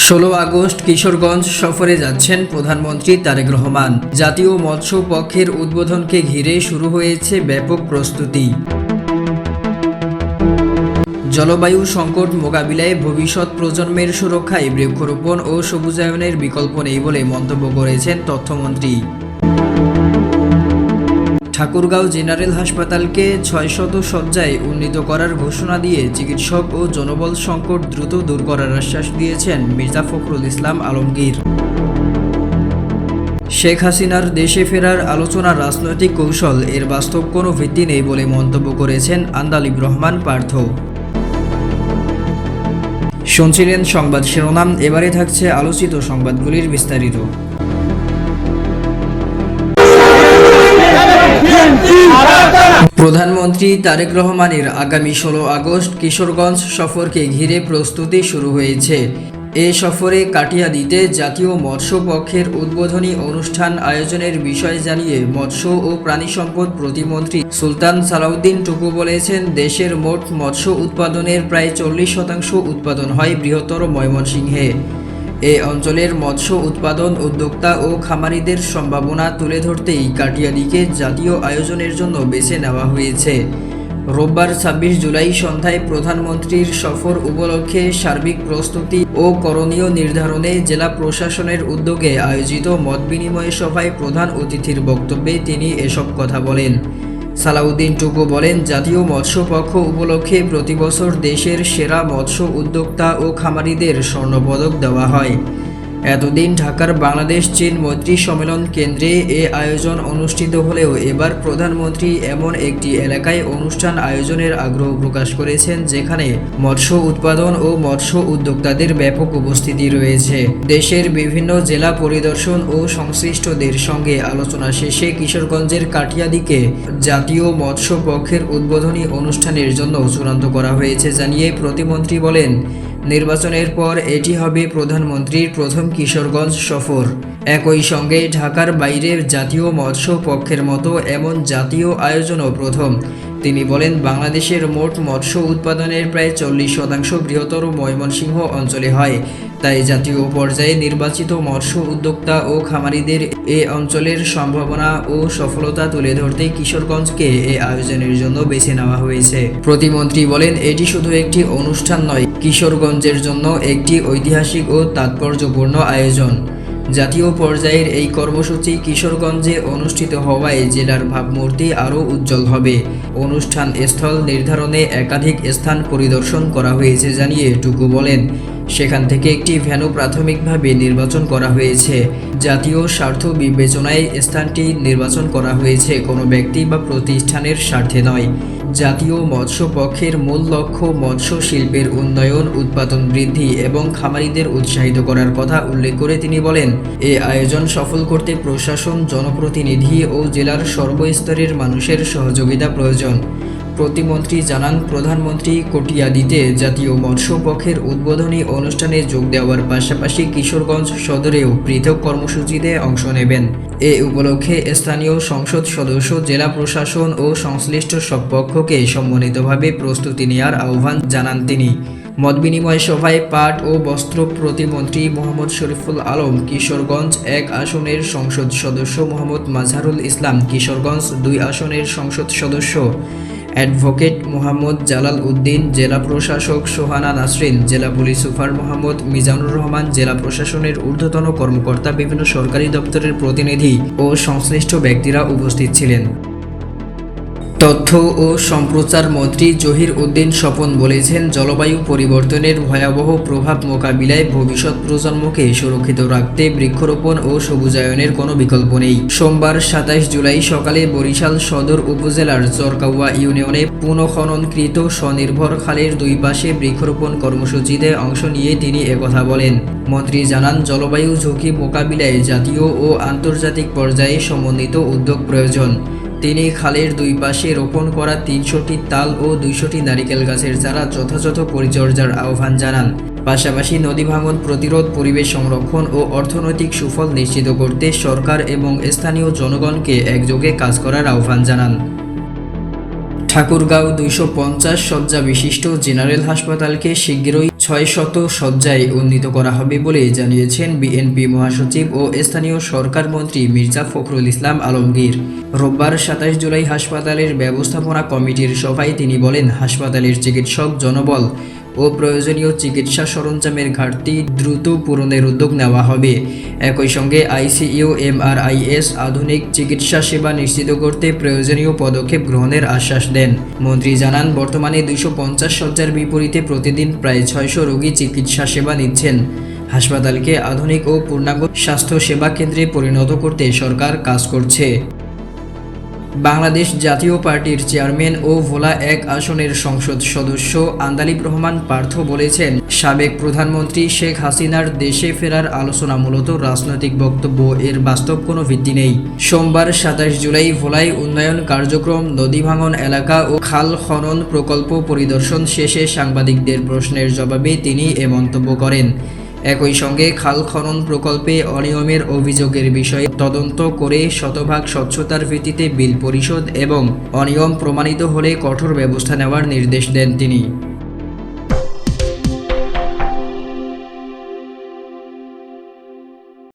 16 August Kishoreganj সফরে যাচ্ছেন প্রধানমন্ত্রী তারেক রহমান। জাতীয় মৎস্য পক্ষের উদ্বোধনকে ঘিরে শুরু হয়েছে ব্যাপক প্রস্তুতি। জলবায়ু সংকট মোকাবিলায় ভবিষ্যৎ প্রজন্মের সুরক্ষায় বৃক্ষরোপণ ও সবুজায়নের বিকল্প নেই বলে মন্তব্য করেছেন তথ্যমন্ত্রী। ঠাকুরগাঁও জেনারেল হাসপাতালকে 600 শয্যায় উন্নীত করার ঘোষণা দিয়ে চিকিৎসক ও জনবল সংকট দ্রুত দূর করার আশ্বাস দিয়েছেন মির্জা ফখরুল ইসলাম আলমগীর। শেখ হাসিনার দেশে ফেরার আলোচনা রাজনৈতিক কৌশল, এর বাস্তব কোনো ভিত্তি নেই বলে মন্তব্য করেছেন আন্দালিব রহমান পার্থ। শুনছিলেন সংবাদ শিরোনাম, এবারে থাকছে আলোচিত সংবাদগুলির বিস্তারিত। প্রধানমন্ত্রী তারেক রহমানের আগামী 16 আগস্ট কিশোরগঞ্জ সফরকে ঘিরে প্রস্তুতি শুরু হয়েছে। এ সফরে কাটিয়াদীতে জাতীয় মৎস্য পক্ষের উদ্বোধনী অনুষ্ঠান আয়োজনের বিষয় জানিয়ে মৎস্য ও প্রাণী সম্পদ প্রতিমন্ত্রী সুলতান সালাউদ্দিন টুকু বলেছেন, দেশের মোট মৎস্য উৎপাদনের প্রায় 40% উৎপাদন হয় বৃহত্তর ময়মনসিংহে। এ অঞ্চলের মৎস্য উৎপাদন উদ্যোক্তা ও খামারিদের সম্ভাবনা তুলে ধরতেই কাটিয়াদীকে জাতীয় আয়োজনের জন্য বেছে নেওয়া হয়েছে। রোববার 26 জুলাই সন্ধ্যায় প্রধানমন্ত্রীর সফর উপলক্ষে সার্বিক প্রস্তুতি ও করণীয় নির্ধারণে জেলা প্রশাসনের উদ্যোগে আয়োজিত মতবিনিময় সভায় প্রধান অতিথির বক্তব্যে তিনি এসব কথা বলেন। সালাউদ্দিন টুকু বলেন, জাতীয় মৎস্য পক্ষ উপলক্ষে প্রতিবছর দেশের সেরা মৎস্য উদ্যোক্তা ও খামারিদের স্বর্ণপদক দেওয়া হয়। এতদিন ঢাকার বাংলাদেশ চীন মৈত্রী সম্মেলন কেন্দ্রে এ আয়োজন অনুষ্ঠিত হলেও এবার প্রধানমন্ত্রী এমন একটি এলাকায় অনুষ্ঠান আয়োজনের আগ্রহ প্রকাশ করেছেন যেখানে মৎস্য উৎপাদন ও মৎস্য উদ্যোক্তাদের ব্যাপক উপস্থিতি রয়েছে। দেশের বিভিন্ন জেলা পরিদর্শন ও সংশ্লিষ্টদের সঙ্গে আলোচনা শেষে কিশোরগঞ্জের কাটিয়াদীকে জাতীয় মৎস্য পক্ষের উদ্বোধনী অনুষ্ঠানের জন্য চূড়ান্ত করা হয়েছে জানিয়ে প্রতিমন্ত্রী বলেন, নির্বাচনের পর এটি হবে প্রধানমন্ত্রীর প্রথম কিশোরগঞ্জ সফর। একই সঙ্গে ঢাকার বাইরে জাতীয় মৎস্য পক্ষের মতো এমন জাতীয় আয়োজনও প্রথম। তিনি বলেন, বাংলাদেশের মোট মৎস্য উৎপাদনের প্রায় 40% বৃহত্তর ময়মনসিংহ অঞ্চলে হয়। তাই জাতীয় পর্যায়ে নির্বাচিত মৎস্য উদ্যোক্তা ও খামারিদের এ অঞ্চলের সম্ভাবনা ও সফলতা তুলে ধরতে কিশোরগঞ্জকে এ আয়োজনের জন্য বেছে নেওয়া হয়েছে। প্রতিমন্ত্রী বলেন, এটি শুধু একটি অনুষ্ঠান নয়, কিশোরগঞ্জের জন্য একটি ঐতিহাসিক ও তাৎপর্যপূর্ণ আয়োজন। জাতীয় পর্যায়ের এই কর্মসূচি কিশোরগঞ্জে অনুষ্ঠিত হওয়ায় জেলার ভাবমূর্তি আরও উজ্জ্বল হবে। অনুষ্ঠান স্থল নির্ধারণে একাধিক স্থান পরিদর্শন করা হয়েছে জানিয়ে টুকু বলেন, সেখান থেকে একটি ভেন্যু প্রাথমিকভাবে নির্বাচন করা হয়েছে। জাতীয় স্বার্থ বিবেচনায় স্থানটি নির্বাচন করা হয়েছে, কোনো ব্যক্তি বা প্রতিষ্ঠানের স্বার্থে নয়। জাতীয় মৎস্য পক্ষের মূল লক্ষ্য মৎস্য শিল্পের উন্নয়ন, উৎপাদন বৃদ্ধি এবং খামারিদের উৎসাহিত করার কথা উল্লেখ করে তিনি বলেন, এ আয়োজন সফল করতে প্রশাসন, জনপ্রতিনিধি ও জেলার সর্বস্তরের মানুষের সহযোগিতা প্রয়োজন। প্রতিমন্ত্রী জানান, প্রধানমন্ত্রী কটিয়াদীতে জাতীয় মৎস্য পক্ষের উদ্বোধনী অনুষ্ঠানে যোগ দেওয়ার পাশাপাশি কিশোরগঞ্জ সদরেও পৃথক কর্মসূচিতে অংশ নেবেন। এ উপলক্ষে স্থানীয় সংসদ সদস্য, জেলা প্রশাসন ও সংশ্লিষ্ট সব পক্ষকে সম্মিলিতভাবে প্রস্তুতি নেওয়ার আহ্বান জানান তিনি। মতবিনিময় সভায় পাট ও বস্ত্র প্রতিমন্ত্রী মোহাম্মদ শরীফুল আলম, কিশোরগঞ্জ 1 আসনের সংসদ সদস্য মোহাম্মদ মাজহারুল ইসলাম, কিশোরগঞ্জ 2 আসনের সংসদ সদস্য অ্যাডভোকেট মোহাম্মদ জালাল উদ্দিন, জেলা প্রশাসক সোহানা নাসরিন, জেলা পুলিশ সুপার মোহাম্মদ মিজানুর রহমান, জেলা প্রশাসনের ঊর্ধ্বতন কর্মকর্তা, বিভিন্ন সরকারি দপ্তরের প্রতিনিধি ও সংশ্লিষ্ট ব্যক্তিরা উপস্থিত ছিলেন। তথ্য ও সম্প্রচার মন্ত্রী জহির উদ্দিন স্বপন বলেছেন, জলবায়ু পরিবর্তনের ভয়াবহ প্রভাব মোকাবিলায় ভবিষ্যৎ প্রজন্মকে সুরক্ষিত রাখতে বৃক্ষরোপণ ও সবুজায়নের কোনো বিকল্প নেই। সোমবার 27 জুলাই সকালে বরিশাল সদর উপজেলার চরকাউয়া ইউনিয়নে পুনঃখননকৃত স্বনির্ভর খালের 2 পাশে বৃক্ষরোপণ কর্মসূচিতে অংশ নিয়ে তিনি একথা বলেন। মন্ত্রী জানান, জলবায়ু ঝুঁকি মোকাবিলায় জাতীয় ও আন্তর্জাতিক পর্যায়ে সমন্বিত উদ্যোগ প্রয়োজন। তিনি খালের 2 পাশে রোপণ করা 300টি তাল ও 200টি নারিকেল গাছের চারা যথাযথ পরিচর্যার আহ্বান জানান। পাশাপাশি নদী ভাঙন প্রতিরোধ, পরিবেশ সংরক্ষণ ও অর্থনৈতিক সুফল নিশ্চিত করতে সরকার এবং স্থানীয় জনগণকে একযোগে কাজ করার আহ্বান জানান। ঠাকুরগাঁও 250 শয্যা বিশিষ্ট জেনারেল হাসপাতালকে শিগগিরই 600 শয্যায় উন্নীত করা হবে বলে জানিয়েছেন বিএনপি মহাসচিব ও স্থানীয় সরকার মন্ত্রী মির্জা ফখরুল ইসলাম আলমগীর। রোববার 27 জুলাই হাসপাতালের ব্যবস্থাপনা কমিটির সভায় তিনি বলেন, হাসপাতালের চিকিৎসক, জনবল ও প্রয়োজনীয় চিকিৎসা সরঞ্জামের ঘাটতি দ্রুত পূরণের উদ্যোগ নেওয়া হবে। একই সঙ্গে আইসিইউ, এমআরআইএস আধুনিক চিকিৎসা সেবা নিশ্চিত করতে প্রয়োজনীয় পদক্ষেপ গ্রহণের আশ্বাস দেন। মন্ত্রী জানান, বর্তমানে 250 শয্যার বিপরীতে প্রতিদিন প্রায় 600 রোগী চিকিৎসা সেবা নিচ্ছেন। হাসপাতালকে আধুনিক ও পূর্ণাঙ্গ স্বাস্থ্য সেবা কেন্দ্রে পরিণত করতে সরকার কাজ করছে। বাংলাদেশ জাতীয় পার্টির চেয়ারম্যান ও ভোলা 1 আসনের সংসদ সদস্য আন্দালিব রহমান পার্থ বলেছেন, সাবেক প্রধানমন্ত্রী শেখ হাসিনার দেশে ফেরার আলোচনা মূলত রাজনৈতিক বক্তব্য, এর বাস্তব কোনো ভিত্তি নেই। সোমবার 27 জুলাই ভোলায় উন্নয়ন কার্যক্রম, নদী ভাঙন এলাকা ও খাল খনন প্রকল্প পরিদর্শন শেষে সাংবাদিকদের প্রশ্নের জবাবে তিনি এ মন্তব্য করেন। একই সঙ্গে খাল খনন প্রকল্পে অনিয়মের অভিযোগের বিষয়ে তদন্ত করে শতভাগ স্বচ্ছতার ভিত্তিতে বিল পরিশোধ এবং অনিয়ম প্রমাণিত হলে কঠোর ব্যবস্থা নেওয়ার নির্দেশ দেন তিনি।